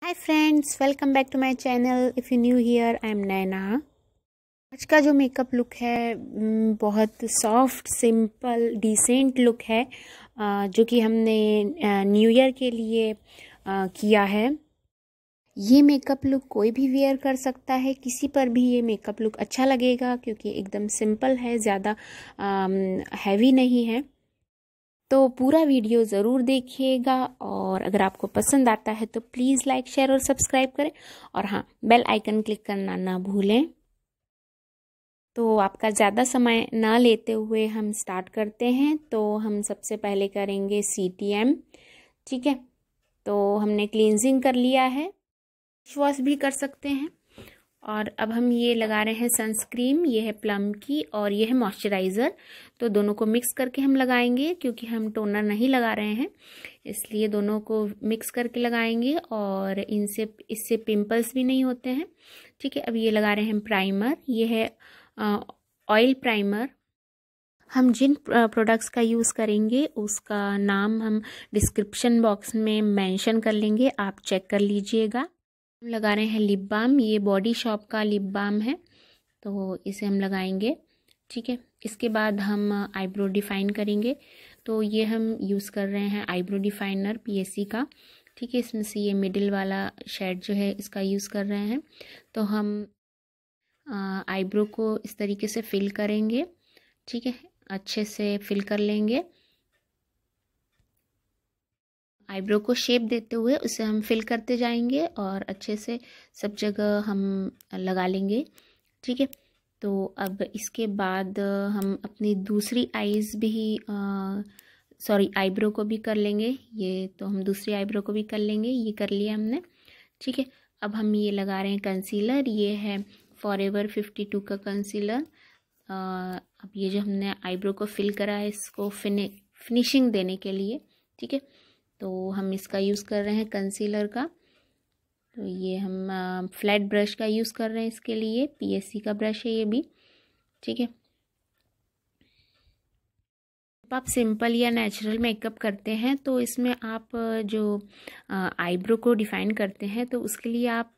Hi friends, welcome back to my channel. If you new here, I am Naina. आज का जो makeup look है बहुत सॉफ्ट, सिंपल, डिसेंट लुक है जो कि हमने न्यू ईयर के लिए किया है। ये मेकअप लुक कोई भी वेयर कर सकता है, किसी पर भी ये मेकअप लुक अच्छा लगेगा क्योंकि एकदम सिंपल है, ज़्यादा हैवी नहीं है। तो पूरा वीडियो ज़रूर देखिएगा और अगर आपको पसंद आता है तो प्लीज़ लाइक, शेयर और सब्सक्राइब करें और हाँ, बेल आइकन क्लिक करना ना भूलें। तो आपका ज़्यादा समय ना लेते हुए हम स्टार्ट करते हैं। तो हम सबसे पहले करेंगे CTM। ठीक है, तो हमने क्लींजिंग कर लिया है, फेस वॉश भी कर सकते हैं। और अब हम ये लगा रहे हैं सनस्क्रीन, ये है प्लम की और ये है मॉइस्चराइज़र। तो दोनों को मिक्स करके हम लगाएंगे क्योंकि हम टोनर नहीं लगा रहे हैं, इसलिए दोनों को मिक्स करके लगाएंगे और इससे पिंपल्स भी नहीं होते हैं। ठीक है, अब ये लगा रहे हैं प्राइमर, ये है ऑयल प्राइमर। हम जिन प्रोडक्ट्स का यूज़ करेंगे उसका नाम हम डिस्क्रिप्शन बॉक्स में मेंशन कर लेंगे, आप चेक कर लीजिएगा। हम लगा रहे हैं लिप बाम, ये बॉडी शॉप का लिप बाम है, तो इसे हम लगाएंगे। ठीक है, इसके बाद हम आईब्रो डिफाइन करेंगे। तो ये हम यूज़ कर रहे हैं आईब्रो डिफाइनर PSC का। ठीक है, इसमें से ये मिडिल वाला शेड जो है इसका यूज़ कर रहे हैं। तो हम आईब्रो को इस तरीके से फिल करेंगे। ठीक है, अच्छे से फिल कर लेंगे। आईब्रो को शेप देते हुए उसे हम फिल करते जाएंगे और अच्छे से सब जगह हम लगा लेंगे। ठीक है, तो अब इसके बाद हम अपनी दूसरी आईज़ भी आईब्रो को भी कर लेंगे। ये तो हम दूसरी आईब्रो को भी कर लेंगे, ये कर लिया हमने। ठीक है, अब हम ये लगा रहे हैं कंसीलर, ये है फॉरएवर 52 का कंसीलर। अब ये जो हमने आईब्रो को फिल करा है इसको फिनिशिंग देने के लिए। ठीक है, तो हम इसका यूज़ कर रहे हैं कंसीलर का। तो ये हम फ्लैट ब्रश का यूज़ कर रहे हैं इसके लिए, PSC का ब्रश है ये भी। ठीक है, आप सिंपल या नेचुरल मेकअप करते हैं तो इसमें आप जो आईब्रो को डिफाइन करते हैं तो उसके लिए आप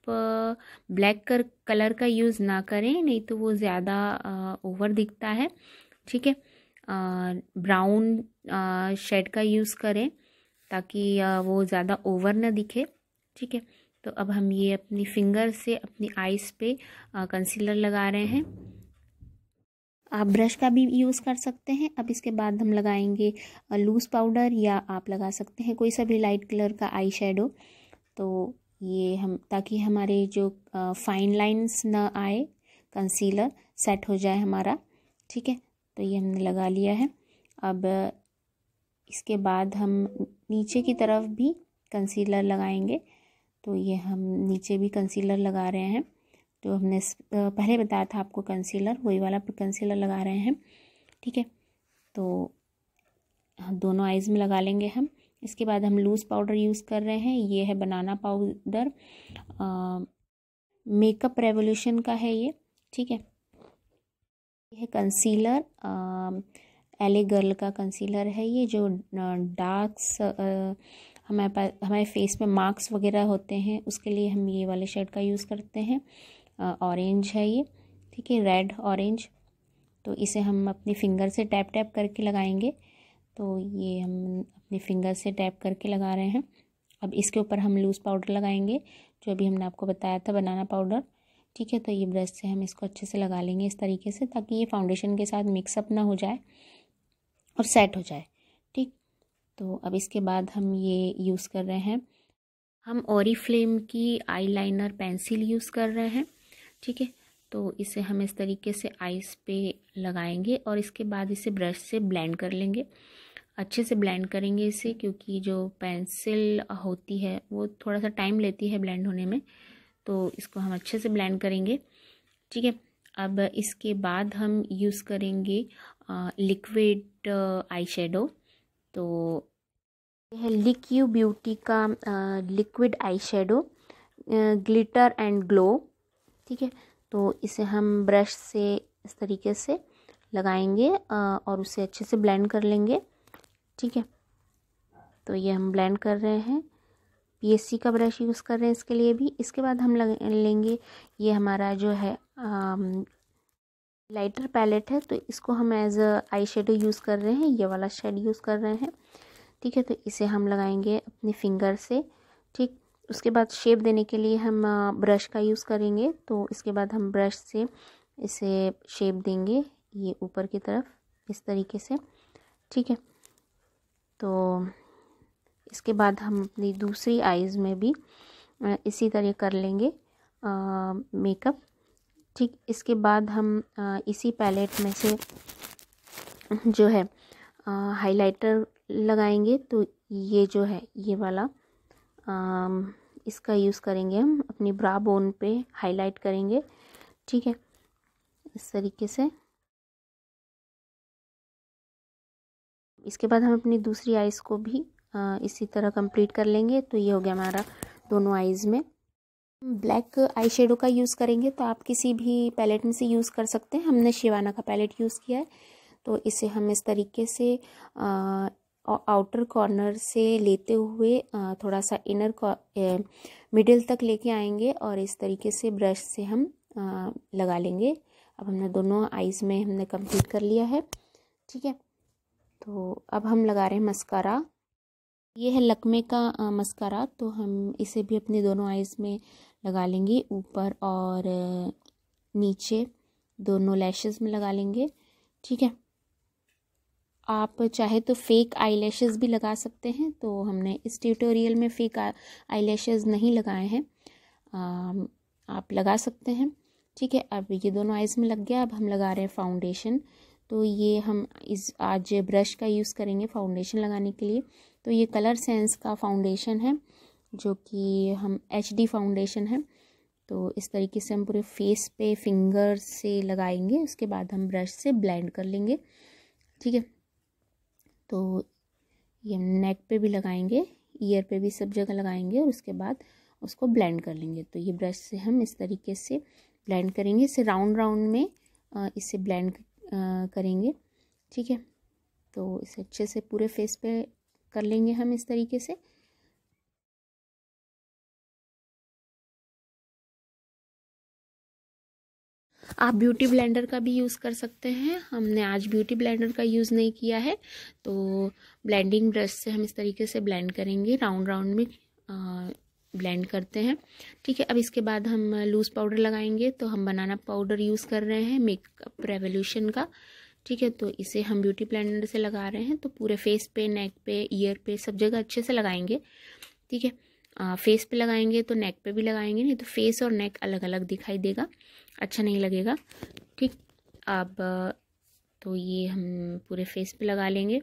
ब्लैक कलर का यूज़ ना करें, नहीं तो वो ज़्यादा ओवर दिखता है। ठीक है, ब्राउन शेड का यूज़ करें ताकि वो ज़्यादा ओवर ना दिखे। ठीक है, तो अब हम ये अपनी फिंगर से अपनी आईज़ पे कंसीलर लगा रहे हैं। आप ब्रश का भी यूज़ कर सकते हैं। अब इसके बाद हम लगाएंगे लूज़ पाउडर, या आप लगा सकते हैं कोई सा भी लाइट कलर का आई शेडो। तो ये हम, ताकि हमारे जो फाइन लाइंस ना आए, कंसीलर सेट हो जाए हमारा। ठीक है, तो ये हमने लगा लिया है। अब इसके बाद हम नीचे की तरफ भी कंसीलर लगाएंगे। तो ये हम नीचे भी कंसीलर लगा रहे हैं, तो हमने पहले बताया था आपको कंसीलर, वही वाला कंसीलर लगा रहे हैं। ठीक है, तो दोनों आईज़ में लगा लेंगे हम। इसके बाद हम लूज़ पाउडर यूज़ कर रहे हैं, ये है बनाना पाउडर, मेकअप रेवोल्यूशन का है ये। ठीक है, ये है कंसीलर, LA गर्ल का कंसीलर है ये, जो डार्क्स हमारे फेस पे मार्क्स वगैरह होते हैं उसके लिए हम ये वाले शेड का यूज़ करते हैं। ऑरेंज है ये। ठीक है, रेड ऑरेंज। तो इसे हम अपनी फिंगर से टैप टैप करके लगाएंगे। तो ये हम अपनी फिंगर से टैप करके लगा रहे हैं। अब इसके ऊपर हम लूज़ पाउडर लगाएंगे, जो अभी हमने आपको बताया था, बनाना पाउडर। ठीक है, तो ये ब्रश से हम इसको अच्छे से लगा लेंगे इस तरीके से, ताकि ये फाउंडेशन के साथ मिक्सअप ना हो जाए और सेट हो जाए। ठीक, तो अब इसके बाद हम ये यूज़ कर रहे हैं, हम ओरिफ्लेम की आईलाइनर पेंसिल यूज़ कर रहे हैं। ठीक है, तो इसे हम इस तरीके से आईज पे लगाएंगे और इसके बाद इसे ब्रश से ब्लेंड कर लेंगे। अच्छे से ब्लेंड करेंगे इसे, क्योंकि जो पेंसिल होती है वो थोड़ा सा टाइम लेती है ब्लेंड होने में, तो इसको हम अच्छे से ब्लेंड करेंगे। ठीक है, अब इसके बाद हम यूज़ करेंगे लिक्विड आई शेडो। तो यह है लिक्यू ब्यूटी का liquid eye shadow, glitter and glow. ठीक है, तो इसे हम ब्रश से इस तरीके से लगाएंगे और उसे अच्छे से ब्लेंड कर लेंगे। ठीक है, तो ये हम ब्लेंड कर रहे हैं। पीएससी का ब्रश यूज़ कर रहे हैं इसके लिए भी। इसके बाद हम लेंगे ये हमारा जो है लाइटर पैलेट है, तो इसको हम एज आई शेडो यूज़ कर रहे हैं, ये वाला शेड यूज़ कर रहे हैं। ठीक है, तो इसे हम लगाएंगे अपने फिंगर से। ठीक, उसके बाद शेप देने के लिए हम ब्रश का यूज़ करेंगे, तो इसके बाद हम ब्रश से इसे शेप देंगे ये ऊपर की तरफ इस तरीके से। ठीक है, तो इसके बाद हम अपनी दूसरी आइज़ में भी इसी तरह कर लेंगे मेकअप। ठीक, इसके बाद हम इसी पैलेट में से जो है हाइलाइटर लगाएंगे, तो ये जो है ये वाला इसका यूज़ करेंगे हम अपनी ब्रा बोन पे हाईलाइट करेंगे। ठीक है, इस तरीके से। इसके बाद हम अपनी दूसरी आइज़ को भी इसी तरह कंप्लीट कर लेंगे। तो ये हो गया हमारा दोनों आइज़ में। ब्लैक आई शेडो का यूज़ करेंगे, तो आप किसी भी पैलेट में से यूज़ कर सकते हैं। हमने शिवाना का पैलेट यूज़ किया है, तो इसे हम इस तरीके से आउटर कॉर्नर से लेते हुए थोड़ा सा इनर मिडिल तक लेके आएंगे और इस तरीके से ब्रश से हम लगा लेंगे। अब हमने दोनों आइज़ में हमने कंप्लीट कर लिया है। ठीक है, तो अब हम लगा रहे हैं मस्कारा। ये है लक्मे का मस्कारा, तो हम इसे भी अपने दोनों आइज़ में लगा लेंगे, ऊपर और नीचे दोनों लैशेस में लगा लेंगे। ठीक है, आप चाहे तो फेक आईलैशेस भी लगा सकते हैं, तो हमने इस ट्यूटोरियल में फेक आईलैशेस नहीं लगाए हैं, आप लगा सकते हैं। ठीक है, अब ये दोनों आइज़ में लग गया। अब हम लगा रहे हैं फाउंडेशन, तो ये हम आज ब्रश का यूज़ करेंगे फाउंडेशन लगाने के लिए। तो ये कलर सेंस का फाउंडेशन है, जो कि हम HD फाउंडेशन है। तो इस तरीके से हम पूरे फेस पे फिंगर से लगाएंगे, उसके बाद हम ब्रश से ब्लेंड कर लेंगे। ठीक है, तो ये नेक पे भी लगाएंगे, ईयर पे भी, सब जगह लगाएंगे और उसके बाद उसको ब्लेंड कर लेंगे। तो ये ब्रश से हम इस तरीके से ब्लेंड करेंगे, इसे राउंड राउंड में इसे ब्लेंड करेंगे। ठीक है, तो इसे अच्छे से पूरे फेस पे कर लेंगे हम इस तरीके से। आप ब्यूटी ब्लेंडर का भी यूज़ कर सकते हैं, हमने आज ब्यूटी ब्लेंडर का यूज़ नहीं किया है। तो ब्लेंडिंग ब्रश से हम इस तरीके से ब्लेंड करेंगे, राउंड राउंड में ब्लेंड करते हैं। ठीक है, अब इसके बाद हम लूज़ पाउडर लगाएंगे, तो हम बनाना पाउडर यूज़ कर रहे हैं मेकअप रेवोल्यूशन का। ठीक है, तो इसे हम ब्यूटी ब्लेंडर से लगा रहे हैं, तो पूरे फेस पे, नेक पे, ईयर पे, सब जगह अच्छे से लगाएंगे। ठीक है, फेस पे लगाएंगे तो नेक पे भी लगाएंगे, नहीं तो फेस और नेक अलग अलग दिखाई देगा, अच्छा नहीं लगेगा। ठीक, अब तो ये हम पूरे फेस पे लगा लेंगे।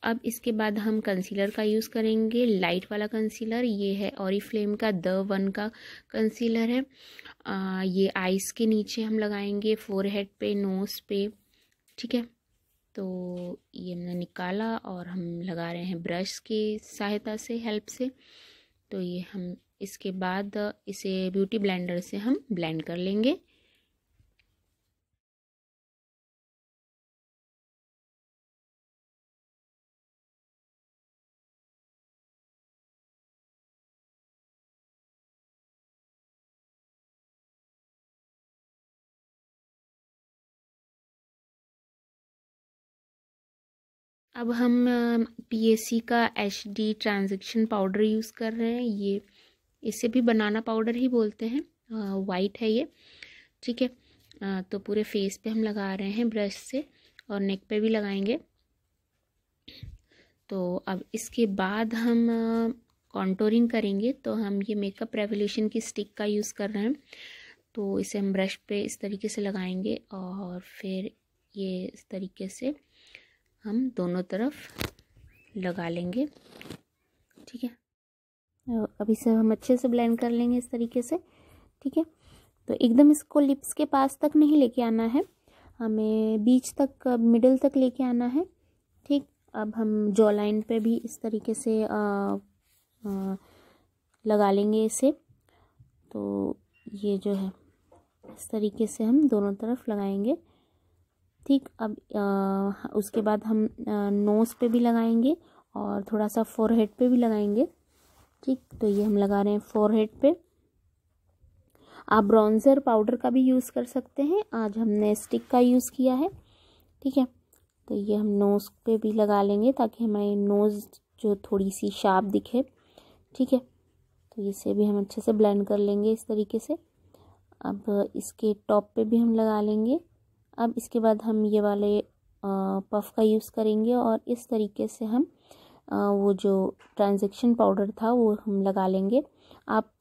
अब इसके बाद हम कंसीलर का यूज़ करेंगे, लाइट वाला कंसीलर। ये है ऑरिफ्लेम का द 1 का कंसीलर है। ये आइज़ के नीचे हम लगाएंगे, फोरहेड पे, नोज़ पे। ठीक है, तो ये हमने निकाला और हम लगा रहे हैं ब्रश की सहायता से, हेल्प से। तो ये हम इसके बाद इसे ब्यूटी ब्लेंडर से हम ब्लेंड कर लेंगे। अब हम PAC का HD ट्रांजैक्शन पाउडर यूज़ कर रहे हैं। ये इसे भी बनाना पाउडर ही बोलते हैं, वाइट है ये। ठीक है, तो पूरे फेस पे हम लगा रहे हैं ब्रश से और नेक पे भी लगाएंगे। तो अब इसके बाद हम कॉन्टोरिंग करेंगे, तो हम ये मेकअप रेवोल्यूशन की स्टिक का यूज़ कर रहे हैं। तो इसे हम ब्रश पे इस तरीके से लगाएंगे और फिर ये इस तरीके से हम दोनों तरफ लगा लेंगे। ठीक है, अब इसे हम अच्छे से ब्लेंड कर लेंगे इस तरीके से। ठीक है, तो एकदम इसको लिप्स के पास तक नहीं लेके आना है, हमें बीच तक, मिडिल तक लेके आना है। ठीक, अब हम जॉ लाइन पे भी इस तरीके से लगा लेंगे इसे। तो ये जो है इस तरीके से हम दोनों तरफ लगाएंगे। ठीक, अब उसके बाद हम नोज़ पे भी लगाएंगे और थोड़ा सा फोरहेड पे भी लगाएंगे। ठीक, तो ये हम लगा रहे हैं फोरहेड पे। आप ब्राउन्जर पाउडर का भी यूज़ कर सकते हैं, आज हमने स्टिक का यूज़ किया है। ठीक है, तो ये हम नोज़ पे भी लगा लेंगे ताकि हमारी नोज़ जो थोड़ी सी शार्प दिखे। ठीक है, तो इसे भी हम अच्छे से ब्लेंड कर लेंगे इस तरीके से। अब इसके टॉप पे भी हम लगा लेंगे। अब इसके बाद हम ये वाले पफ का यूज़ करेंगे और इस तरीके से हम वो जो ट्रांजैक्शन पाउडर था वो हम लगा लेंगे। आप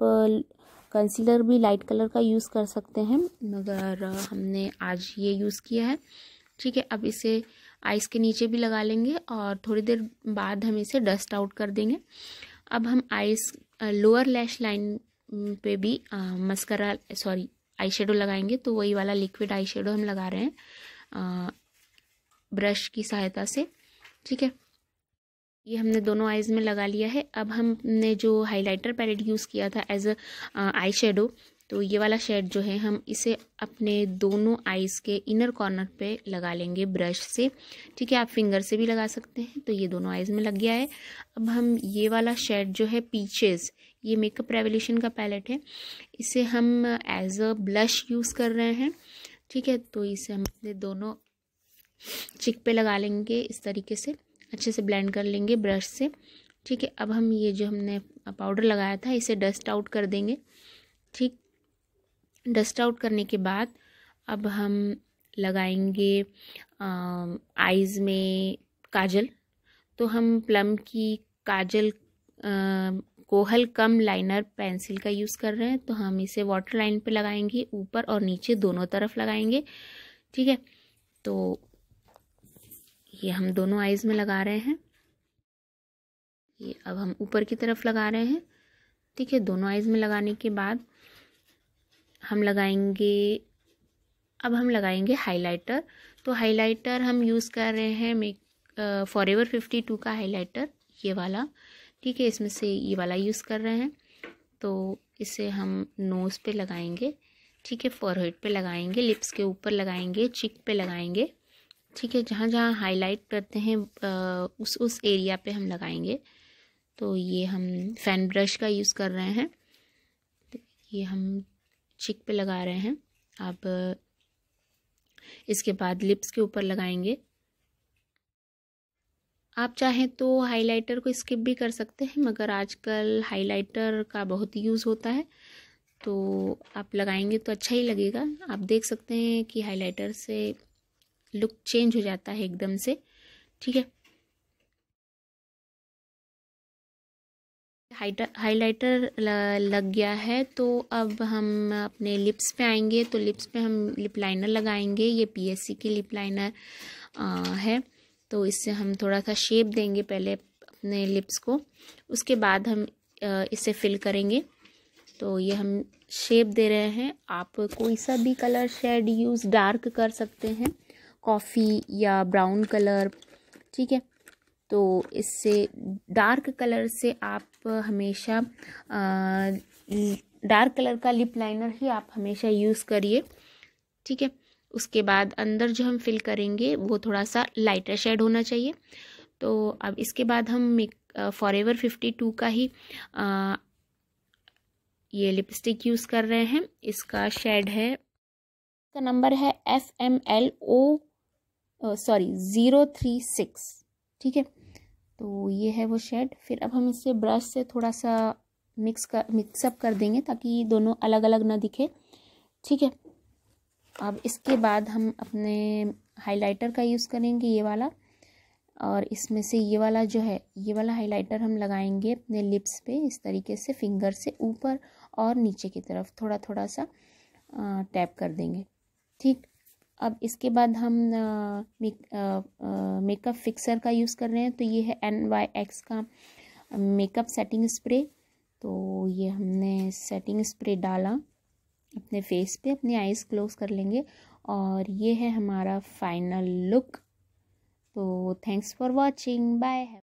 कंसीलर भी लाइट कलर का यूज़ कर सकते हैं, मगर हमने आज ये यूज़ किया है। ठीक है, अब इसे आइज़ के नीचे भी लगा लेंगे और थोड़ी देर बाद हम इसे डस्ट आउट कर देंगे। अब हम आइज़ लोअर लैश लाइन पे भी मस्करा आई शेडो लगाएंगे। तो वही वाला लिक्विड आई शेडो हम लगा रहे हैं ब्रश की सहायता से। ठीक है, ये हमने दोनों आइज़ में लगा लिया है। अब हमने जो हाइलाइटर पैलेट यूज़ किया था एज अ आई शेडो, तो ये वाला शेड जो है हम इसे अपने दोनों आइज़ के इनर कॉर्नर पे लगा लेंगे ब्रश से। ठीक है, आप फिंगर से भी लगा सकते हैं। तो ये दोनों आइज़ में लग गया है। अब हम ये वाला शेड जो है पीचेस, ये मेकअप रेवोल्यूशन का पैलेट है, इसे हम एज अ ब्लश यूज़ कर रहे हैं। ठीक है, तो इसे हम अपने दोनों चिक पे लगा लेंगे इस तरीके से, अच्छे से ब्लेंड कर लेंगे ब्रश से। ठीक है, अब हम ये जो हमने पाउडर लगाया था इसे डस्ट आउट कर देंगे। ठीक, डस्ट आउट करने के बाद अब हम लगाएंगे आइज़ में काजल। तो हम प्लम की काजल कोहल कम लाइनर पेंसिल का यूज़ कर रहे हैं। तो हम इसे वाटर लाइन पे लगाएंगे, ऊपर और नीचे दोनों तरफ लगाएंगे। ठीक है, तो ये हम दोनों आइज़ में लगा रहे हैं। ये अब हम ऊपर की तरफ लगा रहे हैं। ठीक है, दोनों आइज़ में लगाने के बाद हम लगाएंगे हाइलाइटर। तो हाइलाइटर हम यूज़ कर रहे हैं फॉरएवर 52 का हाइलाइटर, ये वाला। ठीक है, इसमें से ये वाला यूज़ कर रहे हैं। तो इसे हम नोज़ पे लगाएंगे। ठीक है, फॉरहेड पे लगाएंगे, लिप्स के ऊपर लगाएंगे, चिक पे लगाएंगे। ठीक है, जहाँ जहाँ हाईलाइट करते हैं उस एरिया पे हम लगाएंगे। तो ये हम फैन ब्रश का यूज़ कर रहे हैं। ये हम चिक पे लगा रहे हैं। अब इसके बाद लिप्स के ऊपर लगाएंगे। आप चाहें तो हाइलाइटर को स्किप भी कर सकते हैं, मगर आजकल हाइलाइटर का बहुत यूज़ होता है, तो आप लगाएंगे तो अच्छा ही लगेगा। आप देख सकते हैं कि हाइलाइटर से लुक चेंज हो जाता है एकदम से। ठीक है, हाइलाइटर लग गया है। तो अब हम अपने लिप्स पे आएंगे। तो लिप्स पे हम लिप लाइनर लगाएंगे। ये पीएससी की लिप लाइनर है। तो इससे हम थोड़ा सा शेप देंगे पहले अपने लिप्स को, उसके बाद हम इसे फिल करेंगे। तो ये हम शेप दे रहे हैं। आप कोई सा भी कलर शेड यूज़ डार्क कर सकते हैं, कॉफ़ी या ब्राउन कलर। ठीक है, तो इससे डार्क कलर से आप हमेशा डार्क कलर का लिप लाइनर ही आप हमेशा यूज़ करिए। ठीक है, उसके बाद अंदर जो हम फिल करेंगे वो थोड़ा सा लाइटर शेड होना चाहिए। तो अब इसके बाद हम फॉरएवर 52 का ही ये लिपस्टिक यूज़ कर रहे हैं। इसका शेड है, इसका नंबर है FML036। ठीक है, तो ये है वो शेड। फिर अब हम इसे ब्रश से थोड़ा सा मिक्सअप कर देंगे ताकि दोनों अलग अलग ना दिखे। ठीक है, अब इसके बाद हम अपने हाइलाइटर का यूज़ करेंगे, ये वाला। और इसमें से ये वाला जो है, ये वाला हाइलाइटर हम लगाएंगे अपने लिप्स पे इस तरीके से, फिंगर से ऊपर और नीचे की तरफ थोड़ा थोड़ा सा टैप कर देंगे। ठीक, अब इसके बाद हम मेकअप फिक्सर का यूज़ कर रहे हैं। तो ये है NYX का मेकअप सेटिंग स्प्रे। तो ये हमने सेटिंग स्प्रे डाला अपने फेस पे, अपने आईज़ क्लोज कर लेंगे और ये है हमारा फाइनल लुक। तो थैंक्स फॉर वॉचिंग, बाय।